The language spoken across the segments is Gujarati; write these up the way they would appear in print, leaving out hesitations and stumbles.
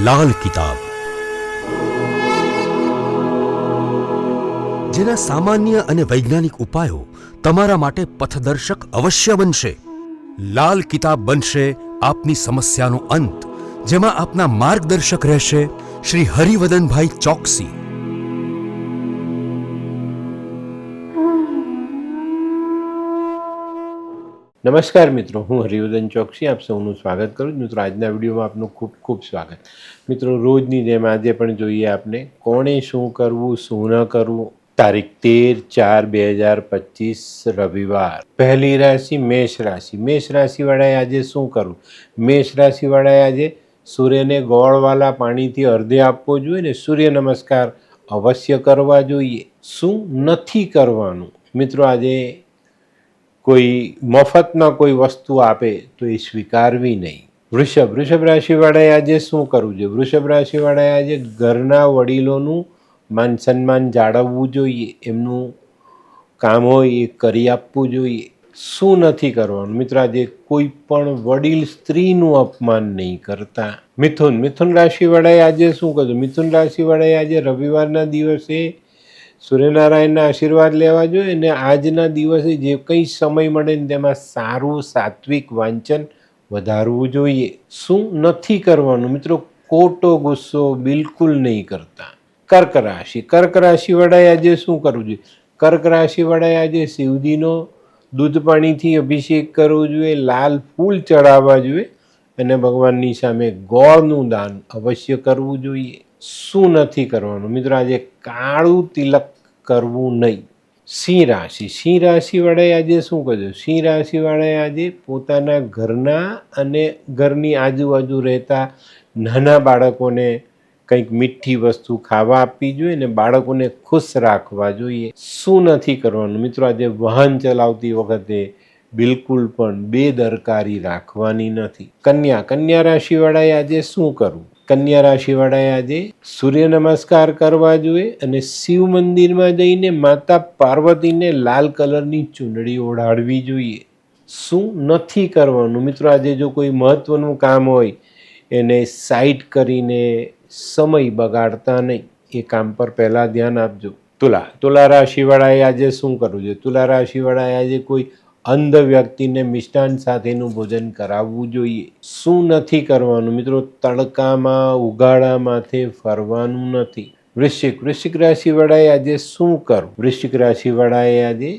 લાલ કિતાબ, જેના સામાન્ય અને વૈજ્ઞાનિક ઉપાયો તમારા માટે પથદર્શક અવશ્ય બનશે. લાલ કિતાબ બનશે આપની સમસ્યાનો અંત, જેમાં આપના માર્ગદર્શક રહેશે શ્રી હરિવદનભાઈ ચોકસી. નમસ્કાર મિત્રો, હું હરિવદન ચોકસી આપ સૌનું સ્વાગત કરું છું. મિત્રો, આજના વિડીયોમાં આપનું ખૂબ ખૂબ સ્વાગત. મિત્રો, રોજની જેમ આજે પણ જોઈએ આપને કોણે શું કરવું, શું ન કરવું. તારીખ 13/4/2025 રવિવાર. પહેલી રાશિ મેષ રાશિ. મેષ રાશિવાળાએ આજે શું કરવું? મેષ રાશિવાળાએ આજે સૂર્યને ગોળવાળા પાણીથી અર્ધ્ય આપવો જોઈએ ને સૂર્ય નમસ્કાર અવશ્ય કરવા જોઈએ. શું નથી કરવાનું? મિત્રો, આજે કોઈ મફતમાં કોઈ વસ્તુ આપે તો એ સ્વીકારવી નહીં. વૃષભ રાશિવાળાએ આજે શું કરવું જોઈએ? વૃષભ રાશિવાળાએ આજે ઘરના વડીલોનું માન સન્માન જાળવવું જોઈએ. એમનું કામ હોય એ કરી આપવું જોઈએ. શું નથી કરવાનું? મિત્રો, આજે કોઈ પણ વડીલ સ્ત્રીનું અપમાન નહીં કરતા. મિથુન રાશિવાળાએ આજે શું કરવું? મિથુન રાશિવાળાએ આજે રવિવારના દિવસે સૂર્યનારાયણના આશીર્વાદ લેવા જોઈએ અને આજના દિવસે જે કંઈ સમય મળે ને તેમાં સારું સાત્વિક વાંચન વધારવું જોઈએ. શું નથી કરવાનું? મિત્રો, ખોટો ગુસ્સો બિલકુલ નહીં કરતા. કર્ક રાશિવાળાએ આજે શું કરવું જોઈએ? કર્ક રાશિવાળાએ આજે શિવજીનો દૂધ પાણીથી અભિષેક કરવો જોઈએ, લાલ ફૂલ ચડાવવા જોઈએ અને ભગવાનની સામે ગોળનું દાન અવશ્ય કરવું જોઈએ. શું નથી કરવાનું? મિત્રો, આજે કાળું તિલક કરવું નહીં. સિંહ રાશિવાળાએ આજે શું કરવું? સિંહ રાશિવાળાએ આજે પોતાના ઘરના અને ઘરની આજુબાજુ રહેતા નાના બાળકોને કંઈક મીઠી વસ્તુ ખાવા આપવી જોઈએ અને બાળકોને ખુશ રાખવા જોઈએ. શું નથી કરવાનું? મિત્રો, આજે વાહન ચલાવતી વખતે બિલકુલ પણ બેદરકારી રાખવાની નથી. કન્યા રાશિવાળાએ આજે શું કરવું? કન્યા રાશિવાળાએ આજે સૂર્ય નમસ્કાર કરવા જોઈએ અને શિવ મંદિરમાં જઈને માતા પાર્વતીને લાલ કલરની ચૂંદડી ઓઢાડવી જોઈએ. શું નથી કરવાનું? મિત્રો, આજે જો કોઈ મહત્વનું કામ હોય એને સાઈડ કરીને સમય બગાડતા નહીં. એ કામ પર પહેલાં ધ્યાન આપજો. તુલા રાશિવાળાએ આજે શું કરવું જોઈએ? તુલા રાશિવાળાએ આજે કોઈ અંધ વ્યક્તિને મિષ્ટાન સાથેનું ભોજન કરાવવું જોઈએ. શું નથી કરવાનું? મિત્રો, તડકામાં ઉઘાડા માથે ફરવાનું નથી. વૃશ્ચિક રાશિવાળાએ આજે શું કરવું? વૃશ્ચિક રાશિવાળાએ આજે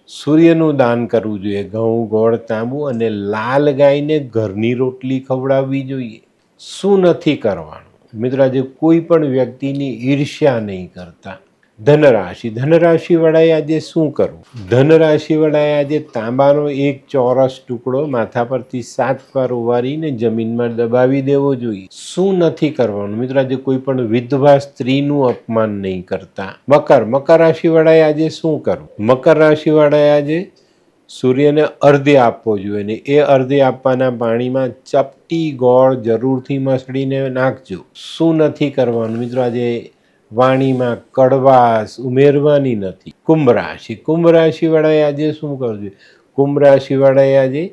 સૂર્યનું દાન કરવું જોઈએ. ઘઉં, ગોળ, તાંબુ અને લાલ ગાયને ઘરની રોટલી ખવડાવવી જોઈએ. શું નથી કરવાનું? મિત્રો, આજે કોઈ પણ વ્યક્તિની ઈર્ષ્યા નહીં કરતા. ધનરાશિવાળાએ આજે શું કરવું? ધનરાશિવાળાએ આજે તાંબાનો એક ચોરસ ટુકડો માથા પરથી 7 વાર ઓવારીને જમીનમાં દબાવી દેવો જોઈએ. શું નથી કરવાનું? મિત્રો, આજે કોઈ પણ વિધવા સ્ત્રીનું અપમાન નહીં કરતા. મકર રાશિવાળાએ આજે શું કરવું? મકર રાશિવાળાએ આજે સૂર્યને અર્ધ્ય આપવો જોઈએ અને એ અર્ધ્ય આપવાના પાણીમાં ચપટી ગોળ જરૂરથી મસળીને નાખજો. શું નથી કરવાનું? મિત્રો, આજે વાણીમાં કડવાશ ઉમેરવાની નથી. કુંભ રાશિવાળાએ આજે શું કરવું જોઈએ? કુંભ રાશિવાળાએ આજે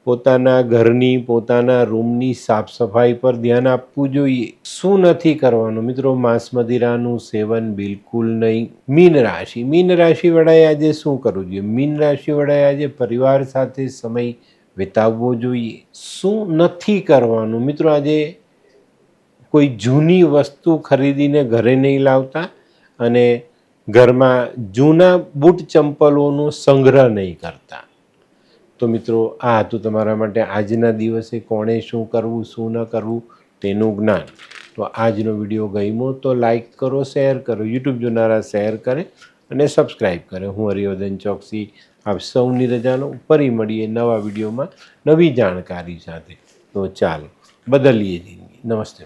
પોતાના ઘરની પોતાના રૂમની સાફ સફાઈ પર ધ્યાન આપવું જોઈએ. શું નથી કરવાનું? મિત્રો, માંસ મદિરાનું સેવન બિલકુલ નહીં. મીન રાશિવાળાએ આજે શું કરવું જોઈએ? મીન રાશિવાળાએ આજે પરિવાર સાથે સમય વિતાવવો જોઈએ. શું નથી કરવાનું? મિત્રો, આજે કોઈ જૂની વસ્તુ ખરીદીને ઘરે નહીં લાવતા અને ઘરમાં જૂના બૂટ ચંપલોનો સંગ્રહ નહીં કરતા. તો મિત્રો, આ હતું તમારા માટે આજના દિવસે કોણે શું કરવું, શું ન કરવું તેનું જ્ઞાન. તો આજનો વિડીયો ગમ્યો તો લાઈક કરો, શેર કરો, યુટ્યુબ જોનારા શેર કરે અને સબસ્ક્રાઈબ કરે. હું હરિવર્ધન ચોકસી આપ સૌની રજાનો. ફરી મળીએ નવા વિડીયોમાં નવી જાણકારી સાથે. તો ચાલો, બદલીએ જિંદગી. નમસ્તે.